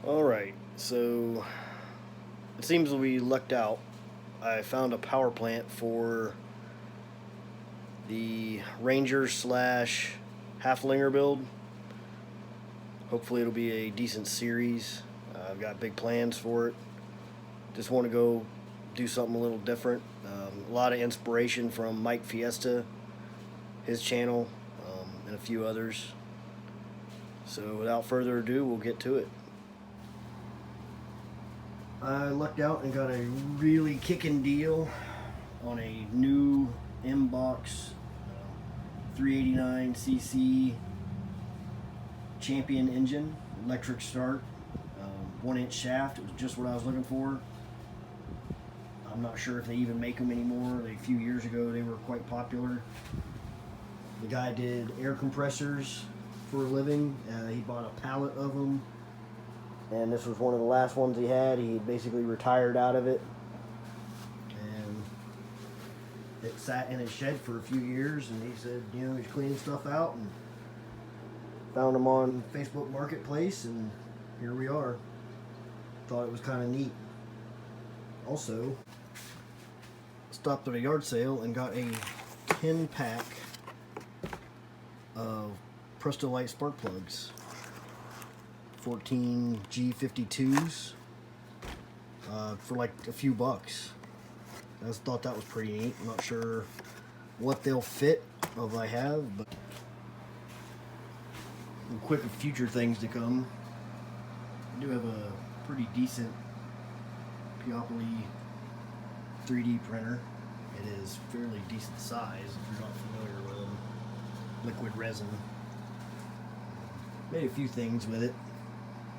Alright, so it seems we lucked out. I found a power plant for the Ranger slash Halflinger build. Hopefully it'll be a decent series. I've got big plans for it. Just want to go do something a little different. A lot of inspiration from Mike Fiesta, his channel, and a few others. So without further ado, we'll get to it. I lucked out and got a really kicking deal on a new M-Box 389cc Champion engine, electric start, 1-inch shaft. It was just what I was looking for. I'm not sure if they even make them anymore. A few years ago they were quite popular. The guy did air compressors for a living. He bought a pallet of them, and this was one of the last ones he had. He basically retired out of it, and it sat in his shed for a few years, and he said, you know, he's cleaning stuff out, and found them on Facebook Marketplace, and here we are. Thought it was kind of neat. Also, stopped at a yard sale and got a 10-pack of Prestolite spark plugs. 14 G52s for like a few bucks. I just thought that was pretty neat. I'm not sure what they'll fit if I have, but quick future things to come. I do have a pretty decent Peopoly 3D printer. It is fairly decent size if you're not familiar with them. Liquid resin. Made a few things with it.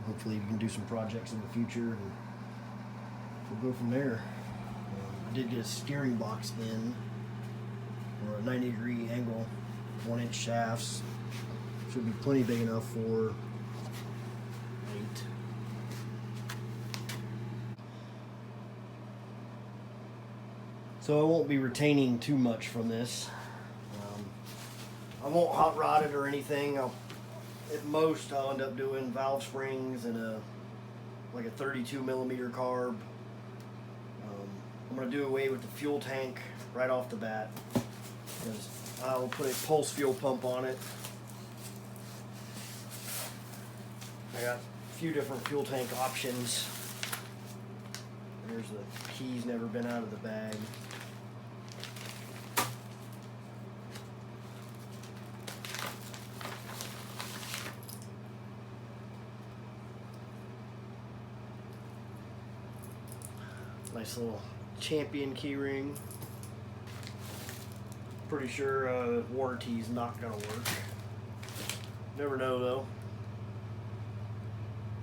Hopefully we can do some projects in the future, and we'll go from there. I did get a steering box in for a 90-degree angle, 1-inch shafts. Should be plenty big enough for 8. So I won't be retaining too much from this. I won't hot rod it or anything. At most I'll end up doing valve springs and like a 32 millimeter carb. I'm going to do away with the fuel tank right off the bat, because I'll put a pulse fuel pump on it. I got a few different fuel tank options. There's the keys, never been out of the bag. Nice little Champion keyring. Pretty sure warranty's not gonna work. Never know though.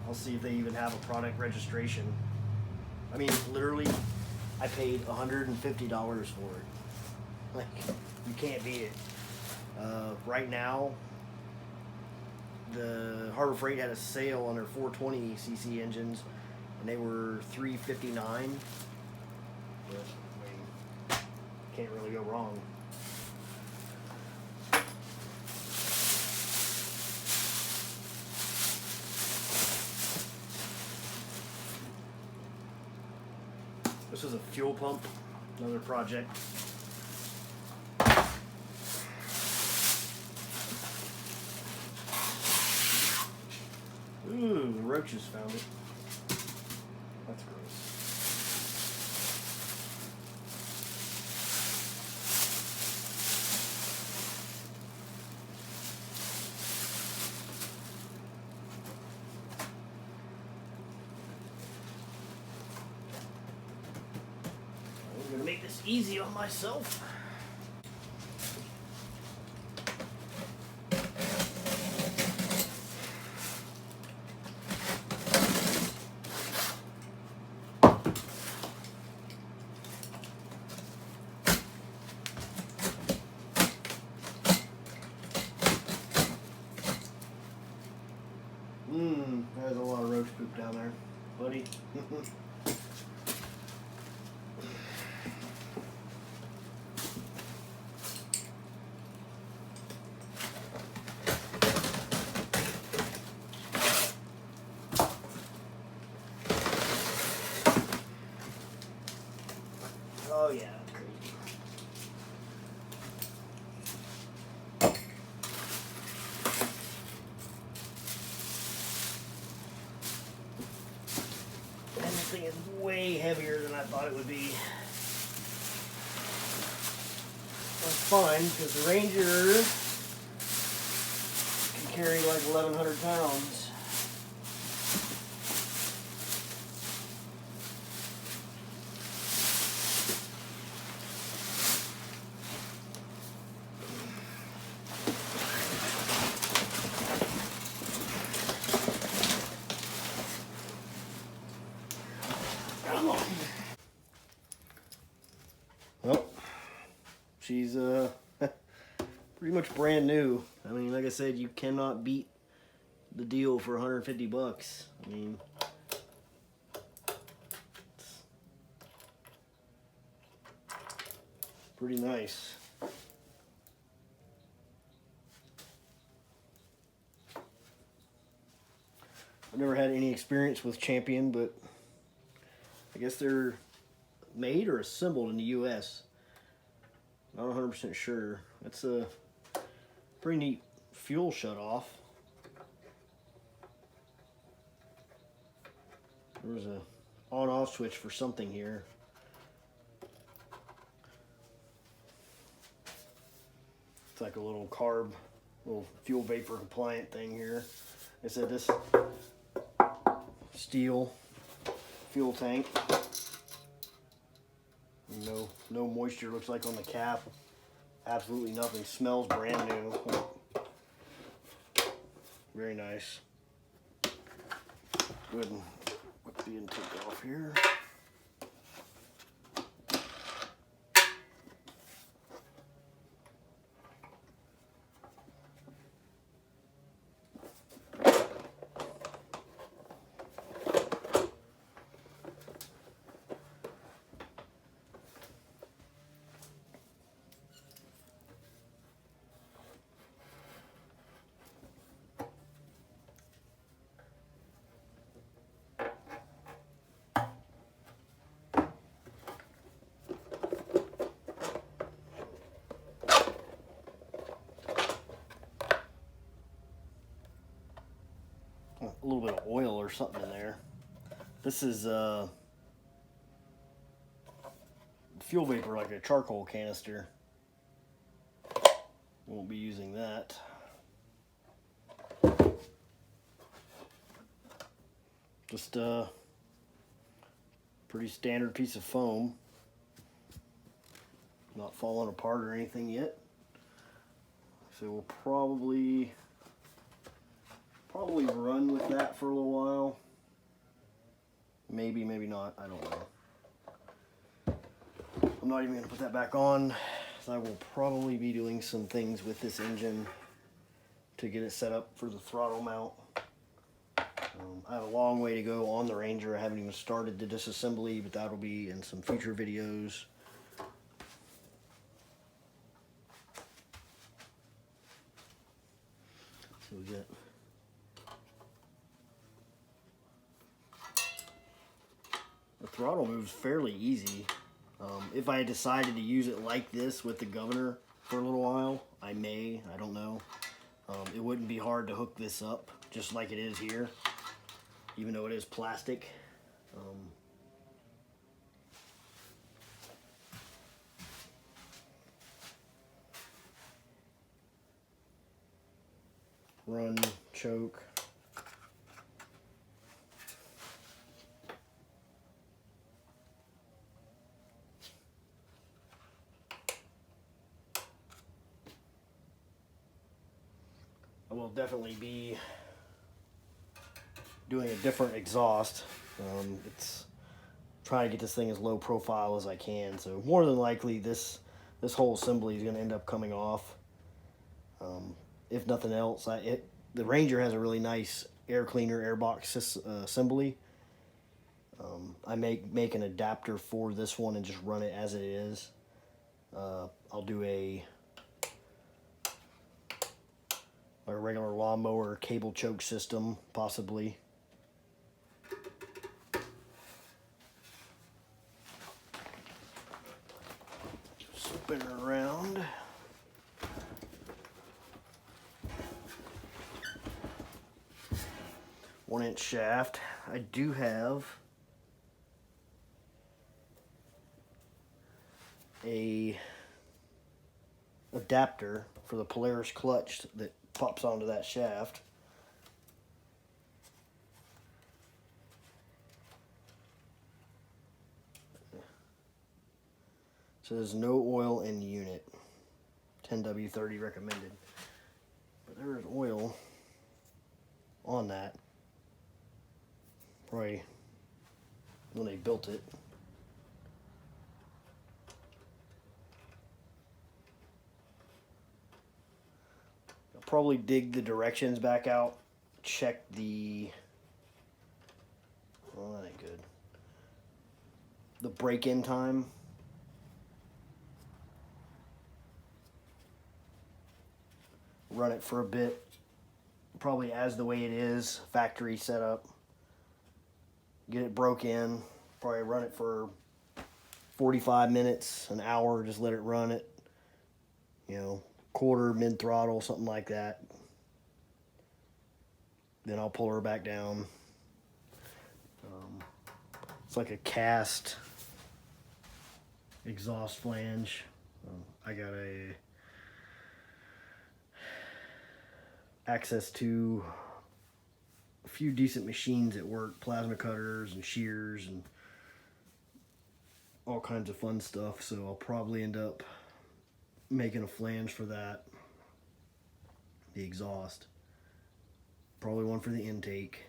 I'll see if they even have a product registration. I mean, literally, I paid $150 for it. Like, you can't beat it. Right now, the Harbor Freight had a sale on their 420cc engines, and they were $359. But, I mean, can't really go wrong. This is a fuel pump, another project. Ooh, the roaches found it. That's gross. I'm gonna make this easy on myself. There's a lot of roach poop down there, buddy. thing is way heavier than I thought it would be. That's fine, because the Ranger can carry like 1,100 pounds. Well, she's pretty much brand new. I mean, like I said, you cannot beat the deal for 150 bucks. I mean, it's pretty nice. I've never had any experience with Champion, but I guess they're made or assembled in the U.S. Not 100% sure. It's a pretty neat fuel shut-off. There was a on-off switch for something here. It's like a little little fuel vapor compliant thing here. They said this steel fuel tank. No moisture looks like on the cap. Absolutely nothing. Smells brand new. Very nice. Go ahead and whip the intake off here. A little bit of oil or something in there. This is fuel vapor, like a charcoal canister. Won't be using that. Just a pretty standard piece of foam. Not falling apart or anything yet. So we'll probably run with that for a little while. Maybe, maybe not. I don't know. I'm not even going to put that back on. So I will probably be doing some things with this engine to get it set up for the throttle mount. I have a long way to go on the Ranger. I haven't even started the disassembly, but that'll be in some future videos. So we get the throttle moves fairly easy. If I decided to use it like this with the governor for a little while, I don't know. It wouldn't be hard to hook this up just like it is here, even though it is plastic. Run, choke. I will definitely be doing a different exhaust. It's trying to get this thing as low profile as I can. So more than likely this whole assembly is going to end up coming off. If nothing else, the Ranger has a really nice air cleaner airbox assembly. I make an adapter for this one and just run it as it is. I'll do a regular lawnmower cable choke system, possibly. Spin her around. One-inch shaft. I do have a adapter for the Polaris clutch that pops onto that shaft. Says no oil in unit. 10W30 recommended. But there is oil on that. Probably when they built it. I'll probably dig the directions back out. Check the... well, that ain't good. The break-in time. Run it for a bit, probably as the way it is, factory setup. Get it broke in, probably run it for 45 minutes, an hour, just let it run it, you know, quarter, mid throttle, something like that. Then I'll pull her back down. It's like a cast exhaust flange. I got access to a few decent machines at work, plasma cutters and shears and all kinds of fun stuff, so I'll probably end up making a flange for that, the exhaust, probably one for the intake,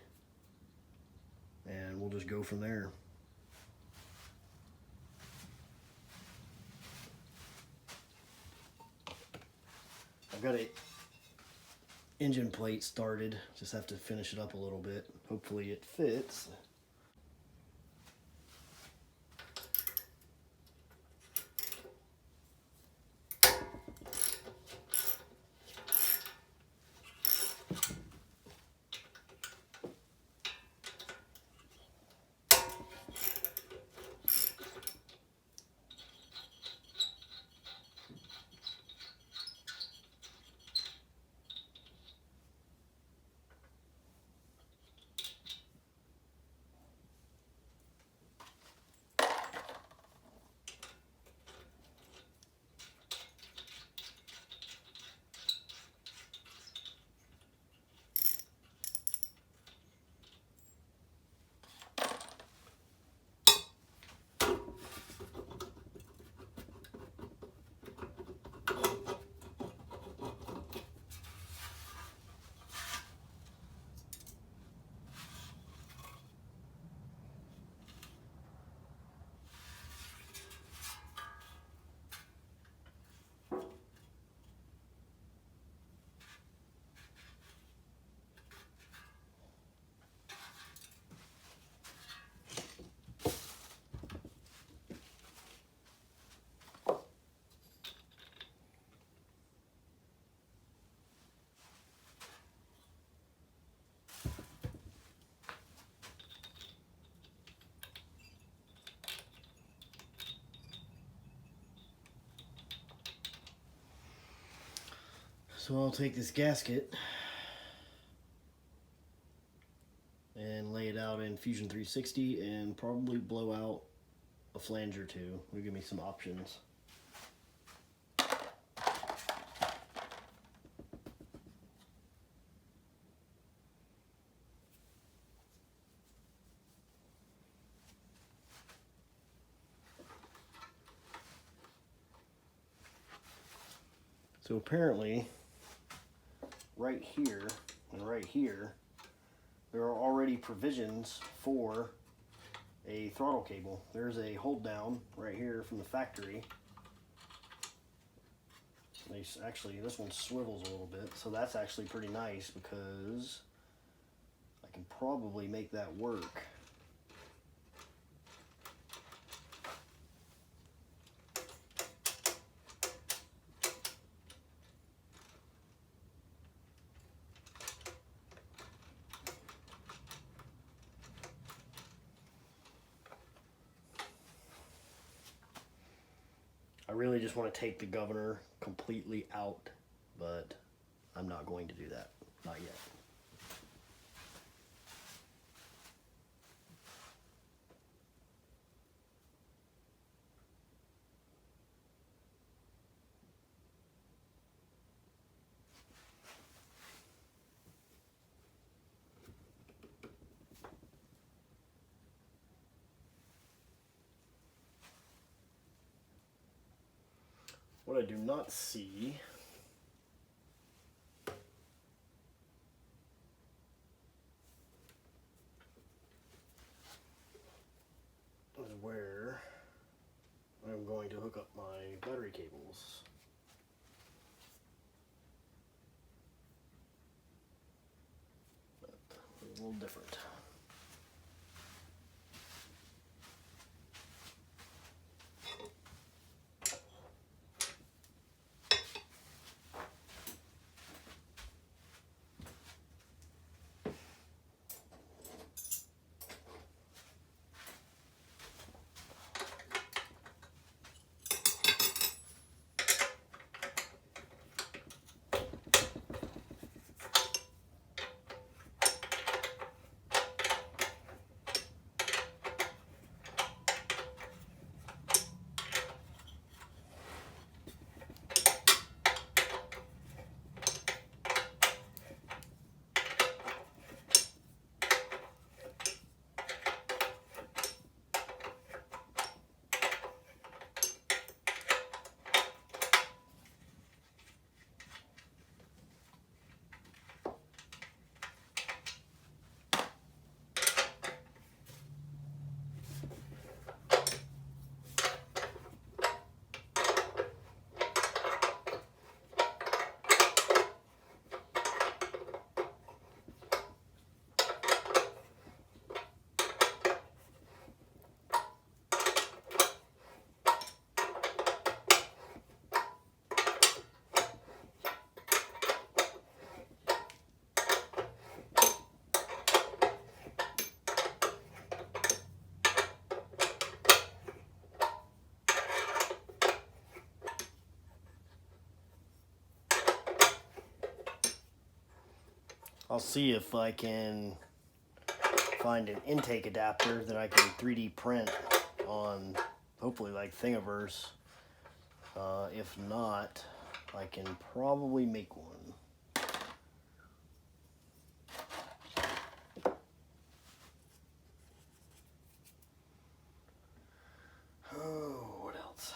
and we'll just go from there. I've got a engine plate started, just have to finish it up a little bit. Hopefully it fits. So I'll take this gasket and lay it out in Fusion 360 and probably blow out a flange or two. It'll give me some options. So apparently, right here and right here, there are already provisions for a throttle cable. There's a hold down right here from the factory. Actually, this one swivels a little bit, so that's actually pretty nice because I can probably make that work. I really just want to take the governor completely out, but I'm not going to do that. Not yet. What I do not see is where I'm going to hook up my battery cables. But a little different. I'll see if I can find an intake adapter that I can 3D print on, hopefully like Thingiverse. If not, I can probably make one. Oh, what else?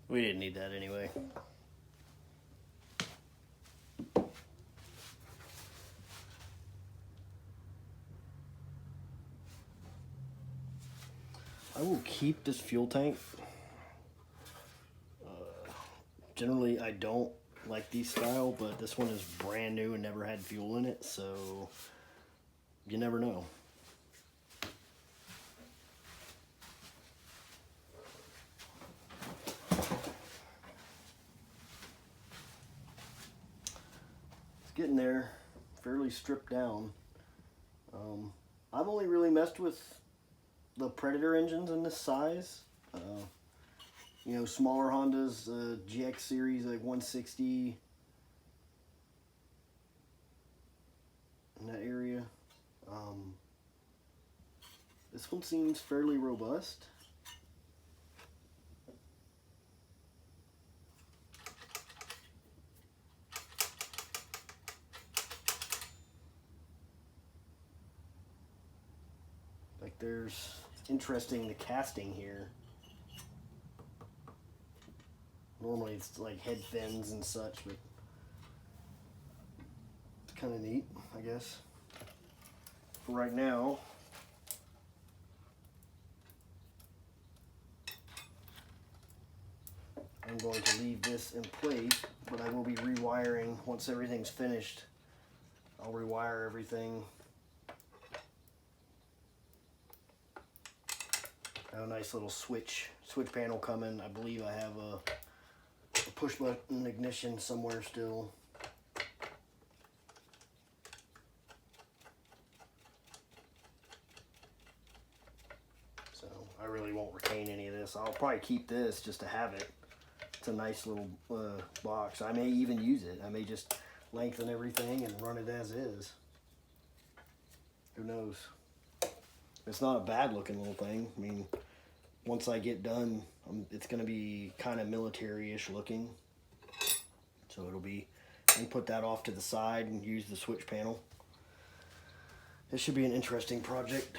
We didn't need that anyway. I will keep this fuel tank. Generally, I don't like these style, but this one is brand new and never had fuel in it, so you never know. It's getting there, fairly stripped down. I've only really messed with the Predator engines in this size. You know, smaller Hondas, GX series like 160 in that area. This one seems fairly robust. Like there's interesting the casting here. Normally it's like head fins and such, but it's kind of neat, I guess. For right now, I'm going to leave this in place, but I will be rewiring once everything's finished. I'll rewire everything. I have a nice little switch panel coming. I believe I have a push button ignition somewhere still. So I really won't retain any of this. I'll probably keep this just to have it. It's a nice little box. I may even use it. I may just lengthen everything and run it as is. Who knows? It's not a bad looking little thing. I mean, once I get done, it's going to be kind of military-ish looking. So it'll be, I can put that off to the side and use the switch panel. This should be an interesting project.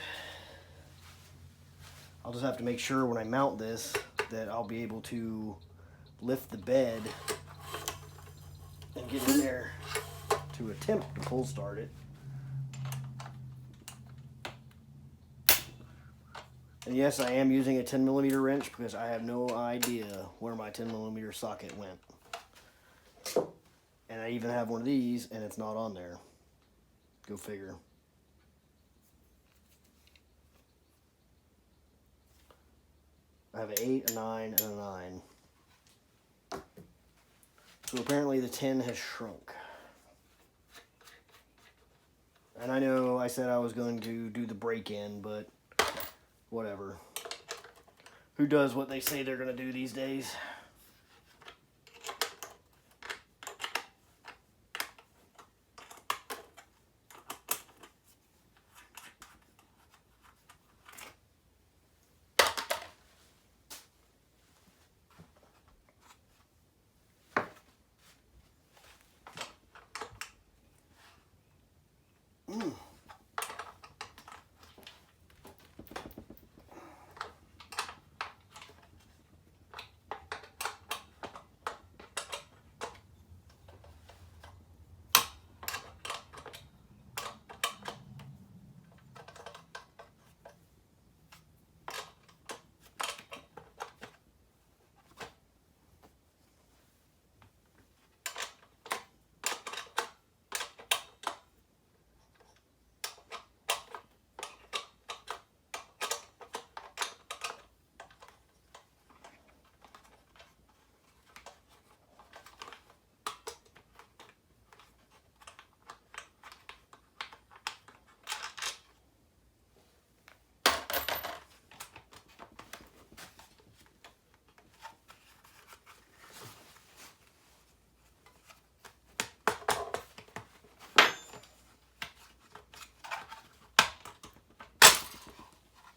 I'll just have to make sure when I mount this that I'll be able to lift the bed and get in there to attempt to pull start it. And yes, I am using a 10mm wrench because I have no idea where my 10mm socket went. And I even have one of these and it's not on there. Go figure. I have an 8, a 9, and a 9. So apparently the 10 has shrunk. And I know I said I was going to do the break-in, but whatever. Who does what they say they're going to do these days?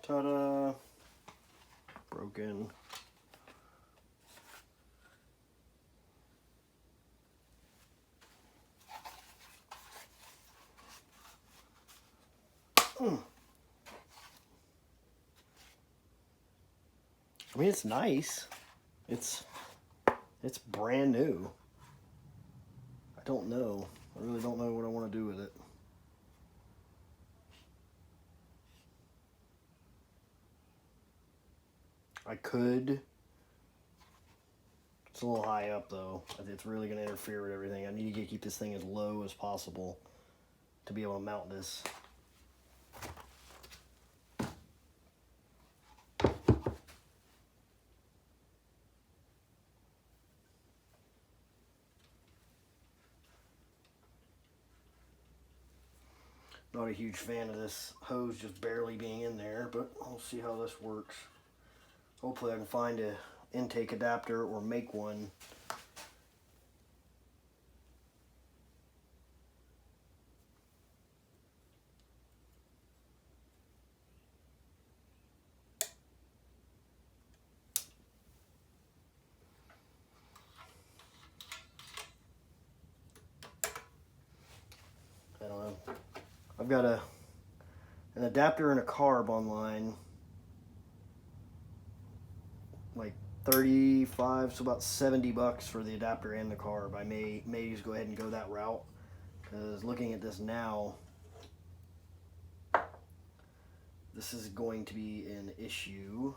Ta-da! Broken. I mean, it's nice. It's It's brand new. I don't know. I really don't know what I want to do with it. I could. It's a little high up though. It's really going to interfere with everything. I need to keep this thing as low as possible to be able to mount this. Not a huge fan of this hose just barely being in there, but we'll see how this works. Hopefully I can find a intake adapter or make one. I don't know. I've got an adapter and a carb online, like 35, so about 70 bucks for the adapter and the carb. I may just go ahead and go that route, because looking at this now, this is going to be an issue.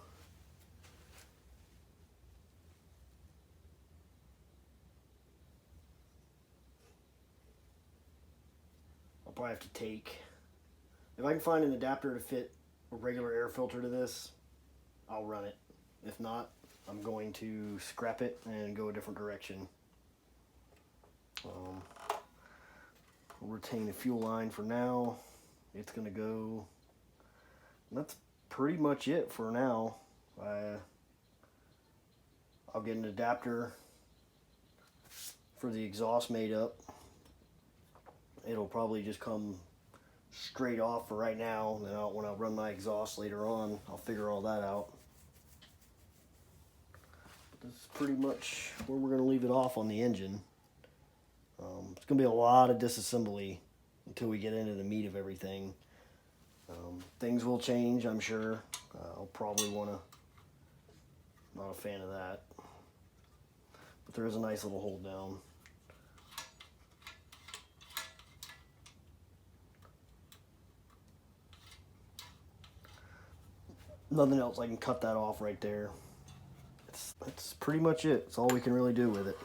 I'll probably have to take, if I can find an adapter to fit a regular air filter to this, I'll run it. If not, I'm going to scrap it and go a different direction. We'll retain the fuel line for now. It's going to go. And that's pretty much it for now. I'll get an adapter for the exhaust made up. It'll probably just come straight off for right now. Then when I run my exhaust later on, I'll figure all that out. But this is pretty much where we're going to leave it off on the engine. It's going to be a lot of disassembly until we get into the meat of everything. Things will change, I'm sure. I'll probably want to, not a fan of that. But there is a nice little hold down. Nothing else, I can cut that off right there. That's pretty much it. It's all we can really do with it.